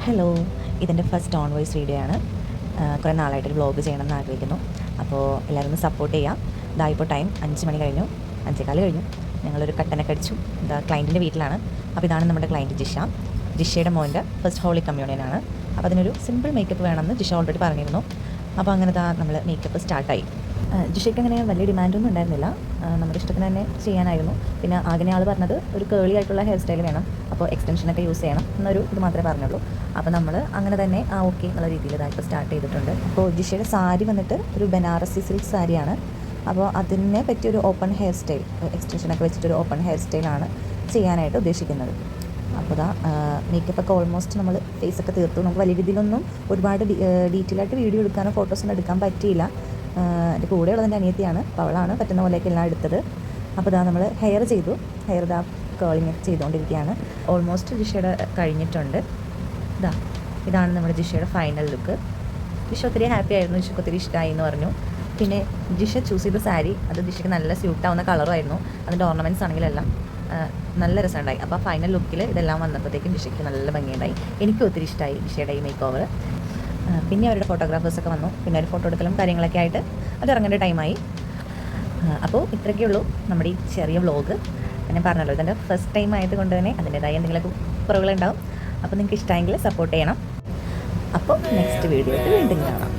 Hello, ഇതെൻ്റെ first on voice video ആണ്. കുറേ നാളായിട്ടൊരു വ്ളോഗ് ചെയ്യണമെന്ന് ആഗ്രഹിക്കുന്നു. അപ്പോൾ എല്ലാവരും ഒന്ന് സപ്പോർട്ട് ചെയ്യാം. ഇതാ ഇപ്പോൾ ടൈം 5 മണി കഴിഞ്ഞു, 5:15 കഴിഞ്ഞു. ഞങ്ങളൊരു കട്ടനൊക്കെ അടിച്ചു. ഇതാ ക്ലയൻറ്റിൻ്റെ വീട്ടിലാണ്. അപ്പോൾ ഇതാണ് നമ്മുടെ ക്ലയൻറ്റ് ജിഷയുടെ മോൻ്റെ ഫസ്റ്റ് ഹോളി കമ്മ്യൂണിയനാണ്. അപ്പോൾ അതിനൊരു സിമ്പിൾ മേക്കപ്പ് വേണമെന്ന് ജിഷ ഓൾറെഡി പറഞ്ഞിരുന്നു. അപ്പോൾ അങ്ങനെ നമ്മൾ മേക്കപ്പ് സ്റ്റാർട്ടായി. ജിഷയ്ക്ക് അങ്ങനെ വലിയ ഡിമാൻഡൊന്നും ഉണ്ടായിരുന്നില്ല. നമ്മുടെ ഇഷ്ടത്തിന് തന്നെ ചെയ്യാനായിരുന്നു. പിന്നെ ആകെ ആൾ പറഞ്ഞത് ഒരു കേളി ആയിട്ടുള്ള ഹെയർ സ്റ്റൈൽ വേണം, അപ്പോൾ എക്സ്റ്റൻഷനൊക്കെ യൂസ് ചെയ്യണം എന്നൊരു ഇത് മാത്രമേ പറഞ്ഞുള്ളൂ. അപ്പോൾ നമ്മൾ അങ്ങനെ തന്നെ ഓക്കെ എന്നുള്ള രീതിയിൽ ഇതായിട്ട് സ്റ്റാർട്ട് ചെയ്തിട്ടുണ്ട്. അപ്പോൾ ജിഷയുടെ സാരി വന്നിട്ട് ഒരു ബനാറസി സിൽക്ക് സാരിയാണ്. അപ്പോൾ അതിനെ പറ്റിയൊരു ഓപ്പൺ ഹെയർ സ്റ്റൈൽ, എക്സ്റ്റൻഷനൊക്കെ വെച്ചിട്ടൊരു ഓപ്പൺ ഹെയർ സ്റ്റൈലാണ് ചെയ്യാനായിട്ട് ഉദ്ദേശിക്കുന്നത്. അപ്പോൾ മേക്കപ്പൊക്കെ ഓൾമോസ്റ്റ് നമ്മൾ ഫേസൊക്കെ തീർത്തു. നമുക്ക് വലിയ രീതിയിലൊന്നും ഒരുപാട് ഡീറ്റെയിൽ ആയിട്ട് വീഡിയോ എടുക്കാനോ ഫോട്ടോസൊന്നും എടുക്കാൻ പറ്റിയില്ല. എൻ്റെ കൂടെയുള്ളത് എൻ്റെ അനിയത്തിയാണ്. അപ്പോൾ അവളാണ് പറ്റുന്ന പോലെയൊക്കെ എല്ലാം എടുത്തത്. അപ്പോൾ നമ്മൾ ഹെയർ ചെയ്തു. ഹെയർ കേളിങ് ചെയ്തുകൊണ്ടിരിക്കുകയാണ്. ഓൾമോസ്റ്റ് ജിഷയുടെ കഴിഞ്ഞിട്ടുണ്ട്. ഇതാണ് നമ്മുടെ ജിഷയുടെ ഫൈനൽ ലുക്ക്. ജിഷ ഒത്തിരി ഹാപ്പി ആയിരുന്നു. ജിഷയ്ക്ക് ഒത്തിരി ഇഷ്ടമായി എന്ന് പറഞ്ഞു. പിന്നെ ജിഷ ചൂസ് ചെയ്ത സാരി അത് ജിഷയ്ക്ക് നല്ല സ്യൂട്ടാവുന്ന കളറുമായിരുന്നു. അതിൻ്റെ ഓർണമെൻറ്റ്സ് ആണെങ്കിലെല്ലാം നല്ല രസമുണ്ടായി. അപ്പോൾ ഫൈനൽ ലുക്കിൽ ഇതെല്ലാം വന്നപ്പോഴത്തേക്കും ജിഷയ്ക്ക് നല്ല ഭംഗിയുണ്ടായി. എനിക്കും ഒത്തിരി ഇഷ്ടമായി ജിഷയുടെ ഈ മേക്ക് ഓവർ. പിന്നെ അവരുടെ ഫോട്ടോഗ്രാഫേഴ്സൊക്കെ വന്നു. പിന്നെ ഒരു ഫോട്ടോ എടുക്കലും കാര്യങ്ങളൊക്കെ ആയിട്ട് അത് ഇറങ്ങേണ്ട ടൈമായി. അപ്പോൾ ഇത്രയൊക്കെ ഉള്ളൂ നമ്മുടെ ഈ ചെറിയ വ്ളോഗ്. ഞാൻ പറഞ്ഞല്ലോ, ഇതെൻ്റെ ഫസ്റ്റ് ടൈം ആയതുകൊണ്ട് തന്നെ അതിൻ്റെതായ എന്തെങ്കിലുമൊക്കെ കുറവുകളുണ്ടാവും. അപ്പോൾ നിങ്ങൾക്ക് ഇഷ്ടമെങ്കിൽ സപ്പോർട്ട് ചെയ്യണം. അപ്പോൾ നെക്സ്റ്റ് വീഡിയോയിൽ വീണ്ടും കാണാം.